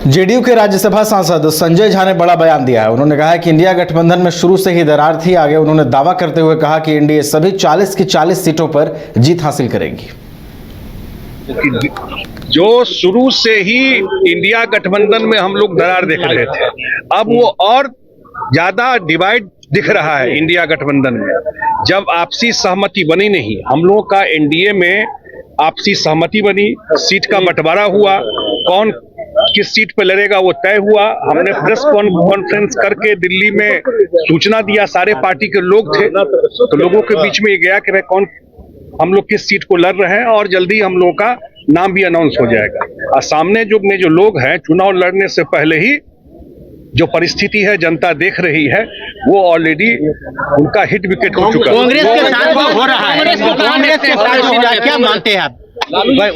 JDU के राज्यसभा सांसद संजय झा ने बड़ा बयान दिया है। उन्होंने कहा है कि इंडिया गठबंधन में शुरू से ही दरार थी। आगे उन्होंने दावा करते हुए कहा कि एनडीए सभी 40 की 40 सीटों पर जीत हासिल करेगी। जो शुरू से ही इंडिया गठबंधन में हम लोग दरार देख रहे थे, अब वो और ज्यादा डिवाइड दिख रहा है इंडिया गठबंधन में। जब आपसी सहमति बनी नहीं, हम लोगों का एनडीए में आपसी सहमति बनी, सीट का बंटवारा हुआ, कौन किस सीट पे लड़ेगा वो तय हुआ। हमने प्रेस कॉन्फ्रेंस करके दिल्ली में सूचना दिया, सारे पार्टी के लोग थे, तो लोगों के बीच में ये गया कि भाई कौन हम लोग किस सीट को लड़ रहे हैं, और जल्दी हम लोगों का नाम भी अनाउंस हो जाएगा। और सामने जो लोग हैं, चुनाव लड़ने से पहले ही जो परिस्थिति है जनता देख रही है, वो ऑलरेडी उनका हिट विकेट हो चुका है। कांग्रेस के साथ हो रहा है, कांग्रेस के साथ क्या मानते हैं आप?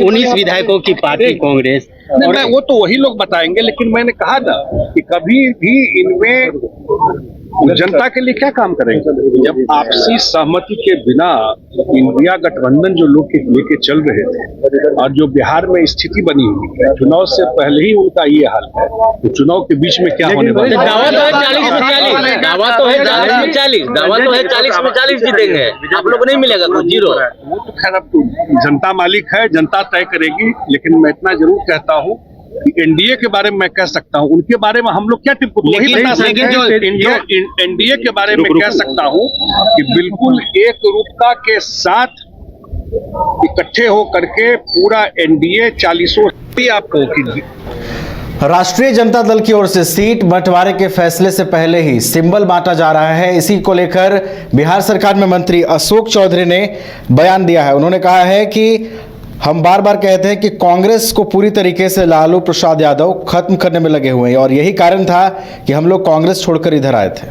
19 विधायकों की पार्टी कांग्रेस, नहीं, वो तो वही लोग बताएंगे, लेकिन मैंने कहा ना कि कभी भी इनमें जनता के लिए क्या काम करेंगे जब आपसी सहमति के बिना इंडिया गठबंधन जो लोग लेके चल रहे थे, और जो बिहार में स्थिति बनी हुई है, चुनाव से पहले ही उनका ये हाल है, तो चुनाव के बीच में क्या होने वाला है? दावा तो है 40 में 40, दावा तो है 40 में 40, दावा तो है 40 में 40 जीतेंगे। आप लोग को नहीं मिलेगा तो जीरो। वो तो खैर अब जनता मालिक है, जनता तय करेगी। लेकिन मैं इतना जरूर कहता हूँ कि एनडीए के बारे में मैं कह सकता हूँ, उनके बारे में हम लोग क्या टिप्पणी, लेकिन जो एनडीए के बारे में कह सकता हूँ कि बिल्कुल एक रूपता के साथ इकट्ठे हो करके पूरा एनडीए 40 आपको की। राष्ट्रीय जनता दल की ओर से सीट बंटवारे के फैसले से पहले ही सिंबल बांटा जा रहा है। इसी को लेकर बिहार सरकार में मंत्री अशोक चौधरी ने बयान दिया है। उन्होंने कहा है कि हम बार बार कहते हैं कि कांग्रेस को पूरी तरीके से लालू प्रसाद यादव खत्म करने में लगे हुए हैं, और यही कारण था कि हम लोग कांग्रेस छोड़कर इधर आए थे।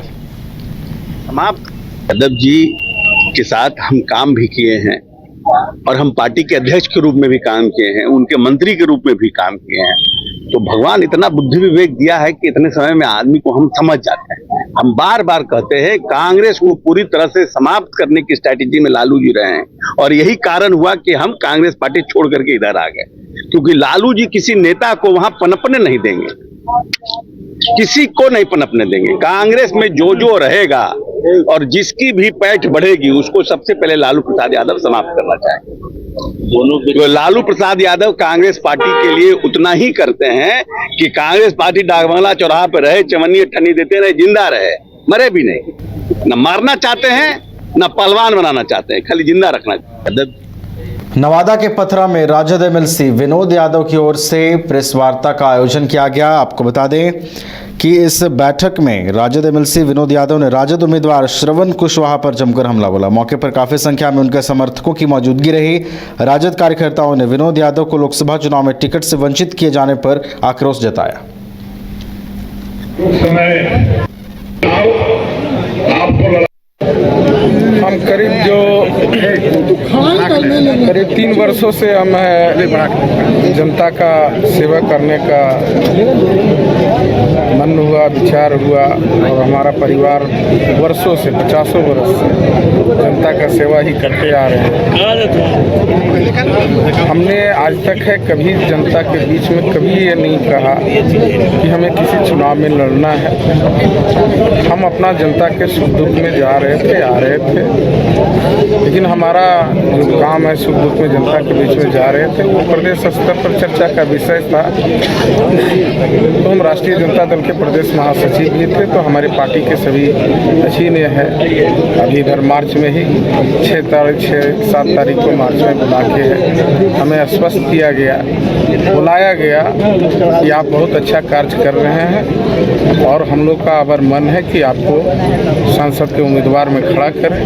यादव जी के साथ हम काम भी किए हैं, और हम पार्टी के अध्यक्ष के रूप में भी काम किए हैं, उनके मंत्री के रूप में भी काम किए हैं। तो भगवान इतना बुद्धि विवेक दिया है कि इतने समय में आदमी को हम समझ जाते हैं। हम बार बार कहते हैं कांग्रेस को पूरी तरह से समाप्त करने की स्ट्रैटेजी में लालू जी रहे हैं, और यही कारण हुआ कि हम कांग्रेस पार्टी छोड़ करके इधर आ गए, क्योंकि लालू जी किसी नेता को वहां पनपने नहीं देंगे, किसी को नहीं पनपने देंगे। कांग्रेस में जो रहेगा और जिसकी भी पैठ बढ़ेगी, उसको सबसे पहले लालू प्रसाद यादव समाप्त करना चाहेंगे। तो लालू प्रसाद यादव कांग्रेस पार्टी के लिए उतना ही करते हैं कि कांग्रेस पार्टी डाकबंगला चौराहा पे रहे, चवन्नी ठन्नी देते रहे, जिंदा रहे, मरे भी नहीं। न मारना चाहते हैं, न पहलवान बनाना चाहते हैं, खाली जिंदा रखना चाहते हैं। नवादा के पथरा में राजद एमएलसी विनोद यादव की ओर से प्रेस वार्ता का आयोजन किया गया। आपको बता दें कि इस बैठक में राजद एमएलसी विनोद यादव ने राजद उम्मीदवार श्रवण कुशवाहा पर जमकर हमला बोला। मौके पर काफी संख्या में उनके समर्थकों की मौजूदगी रही। राजद कार्यकर्ताओं ने विनोद यादव को लोकसभा चुनाव में टिकट से वंचित किए जाने पर आक्रोश जताया। हम करीब 3 वर्षों से हम जनता का सेवा करने का मन हुआ, विचार हुआ, और हमारा परिवार वर्षों से 50 वर्ष से जनता का सेवा ही करते आ रहे हैं। हमने आज तक है कभी जनता के बीच में कभी ये नहीं कहा कि हमें किसी चुनाव में लड़ना है। हम अपना जनता के सुख दुख में जा रहे थे, आ रहे थे, लेकिन हमारा जो काम है सुख दुख में जनता के बीच में जा रहे थे, वो प्रदेश स्तर पर चर्चा का विषय था। तो हम राष्ट्रीय जनता दल के प्रदेश महासचिव भी थे, तो हमारी पार्टी के सभी अधीन है। अभी इधर मार्च में ही 6-7 तारीख को मार्च में बुला के हमें आश्वस्त किया गया, बुलाया गया कि आप बहुत अच्छा कार्य कर रहे हैं, और हम लोग का अबर मन है कि आपको सांसद के उम्मीदवार में खड़ा करें।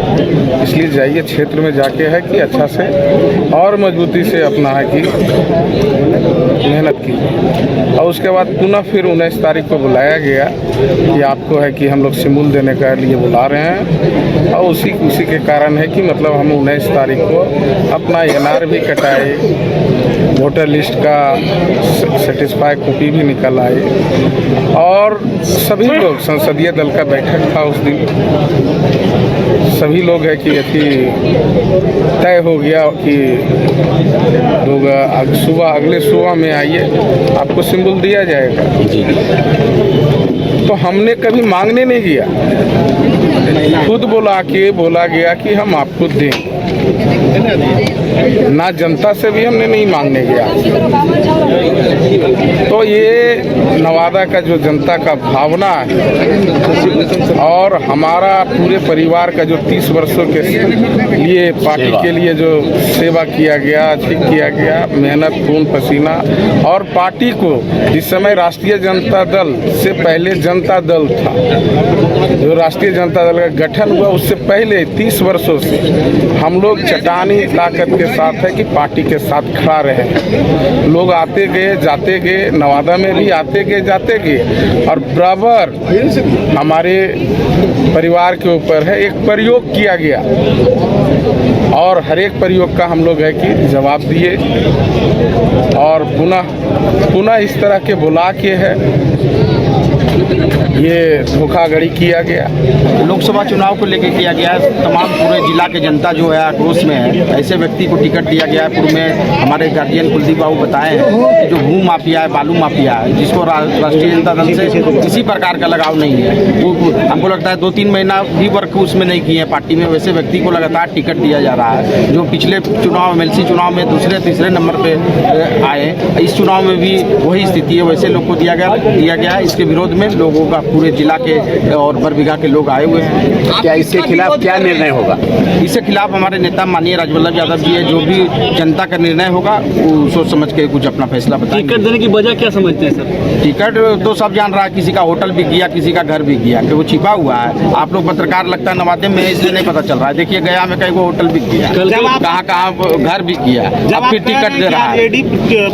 इसलिए जाइए क्षेत्र में जाके है कि अच्छा से और मजबूती से अपना है कि मेहनत की, और उसके बाद पुनः फिर 19 तारीख को बुलाया गया कि आपको है कि हम लोग सिमुल देने के लिए बुला रहे हैं, और उसी के कारण है कि मतलब हम 19 तारीख को अपना NR भी कटाए, वोटर लिस्ट का सेटिस्फाई कॉपी भी निकल आए, और सभी लोग संसदीय दल का बैठक था उस दिन, सभी लोग है कि अभी तय हो गया कि लोग अगले सुबह में आइए, आपको सिंबल दिया जाएगा। तो हमने कभी मांगने नहीं गया, खुद बोला गया कि हम आपको दें, ना जनता से भी हमने नहीं मांगने गया। तो ये नवादा का जो जनता का भावना है और हमारा पूरे परिवार का जो 30 वर्षों के लिए पार्टी के लिए जो सेवा किया गया, ठीक किया गया, मेहनत, खून पसीना, और पार्टी को इस समय राष्ट्रीय जनता दल से पहले जनता दल था, जो राष्ट्रीय जनता दल का गठन हुआ उससे पहले 30 वर्षों से हम लोग चट्टानी ताकत के साथ है कि पार्टी के साथ खड़ा रहे। लोग आते गए जाते गए, नवादा में भी आते गए जाते गए, और बराबर हमारे परिवार के ऊपर है एक प्रयोग किया गया, और हर एक प्रयोग का हम लोग है कि जवाब दिए, और पुनः इस तरह के बुला के है ये धोखाधड़ी किया गया। लोकसभा चुनाव को लेकर किया गया है, तमाम पूरे जिला के जनता जो है आक्रोश में है, ऐसे व्यक्ति को टिकट दिया गया है। पूर्व में हमारे गार्जियन कुलदीप बाबू बताए हैं कि जो भू माफिया है, बालू माफिया है, जिसको राष्ट्रीय जनता दल से किसी प्रकार का लगाव नहीं है, वो हमको लगता है 2-3 महीना भी वर्क उसमें नहीं किए हैं पार्टी में, वैसे व्यक्ति को लगातार टिकट दिया जा रहा है। जो पिछले चुनाव MLC चुनाव में दूसरे तीसरे नंबर पे आए, इस चुनाव में भी वही स्थिति है, वैसे लोग को दिया गया है। इसके विरोध में लोगों का पूरे जिला के और बरबीघा के लोग आए हुए हैं। क्या इसके खिलाफ क्या निर्णय होगा? इसके खिलाफ हमारे नेता माननीय राजवल्लभ यादव जी है, जो भी जनता का निर्णय होगा वो सोच समझ के कुछ अपना फैसला बताएंगे। टिकट देने की वजह क्या समझते हैं सर? टिकट तो सब जान रहा है, किसी का होटल बिक गया, किसी का घर बिक गया, कि वो छिपा हुआ है। आप लोग पत्रकार लगता है नवादा में, इसलिए नहीं पता चल रहा है। देखिए गया में कई वो होटल बिक गया, कहाँ घर बिक गया, अब फिर टिकट दे रहा है।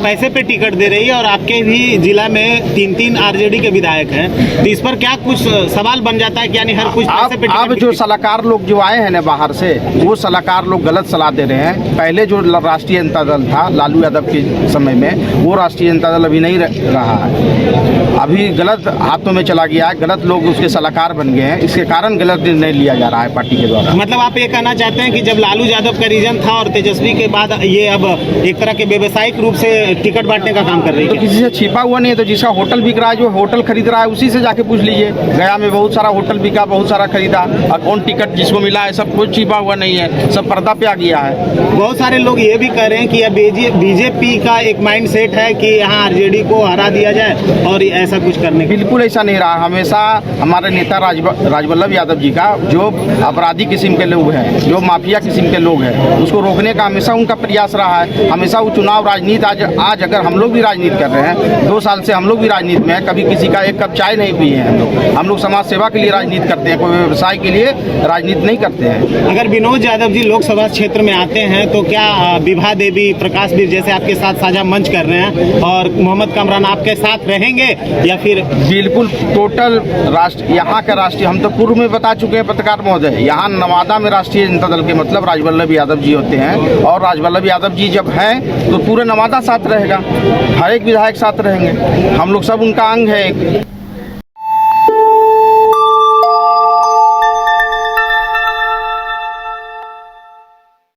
पैसे पे टिकट दे रही है, और आपके भी जिला में 3 RJD के विधायक हैं, तो इस पर क्या कुछ सवाल बन जाता है कि यानी हर कुछ पैसे पे अब जो सलाहकार लोग जो आए हैं ना बाहर से, वो सलाहकार लोग गलत सलाह दे रहे हैं। पहले जो राष्ट्रीय जनता दल था लालू यादव के समय में, वो राष्ट्रीय जनता दल अभी नहीं रहा है, अभी गलत हाथों में चला गया है, गलत लोग उसके सलाहकार बन गए हैं, इसके कारण गलत निर्णय लिया जा रहा है पार्टी के द्वारा। मतलब आप ये कहना चाहते हैं कि जब लालू यादव का रीजन था और तेजस्वी के बाद ये अब एक तरह के व्यावसायिक रूप से टिकट बांटने का काम कर रही है? तो किसी से छिपा हुआ नहीं है, तो जिसका होटल बिक रहा है, जो होटल खरीद रहा है, उसी से जाके पूछ लीजिए। गया में बहुत सारा होटल बिका, बहुत सारा खरीदा, और कौन टिकट जिसको मिला है, सब कुछ छिपा हुआ नहीं है, सब पर्दा पे आ गया है। बहुत सारे लोग ये भी कह रहे हैं कि अब बीजेपी का एक माइंड सेट है कि यहाँ RJD को हरा दिया जाए और ऐसा कुछ करने। बिल्कुल ऐसा नहीं रहा। हमेशा हमारे नेता राजवल्लभ यादव जी का जो अपराधी किस्म के लोग हैं, जो माफिया किस्म के लोग हैं, उसको रोकने का हमेशा उनका प्रयास रहा है। हमेशा वो चुनाव राजनीति, आज अगर हम लोग भी राजनीति कर रहे हैं, 2 साल से हम लोग भी राजनीति में हैं, कभी किसी का एक कप चाय नहीं पिए हैं। हम लोग समाज सेवा के लिए राजनीति करते हैं, कोई व्यवसाय के लिए राजनीति नहीं करते हैं। अगर विनोद यादव जी लोकसभा क्षेत्र में आते हैं तो क्या विभा देवी, प्रकाश वीर जैसे आपके साथ साझा मंच कर रहे हैं, और मोहम्मद कामरान आपके साथ रहेंगे, या फिर? बिल्कुल टोटल यहाँ का राष्ट्रीय, हम तो पूर्व में बता चुके हैं पत्रकार महोदय, यहाँ नवादा में राष्ट्रीय जनता दल के मतलब राजवल्लभ यादव जी होते हैं, और राजवल्लभ यादव जी जब हैं तो पूरे नवादा साथ रहेगा, हर एक विधायक साथ रहेंगे, हम लोग सब उनका अंग है।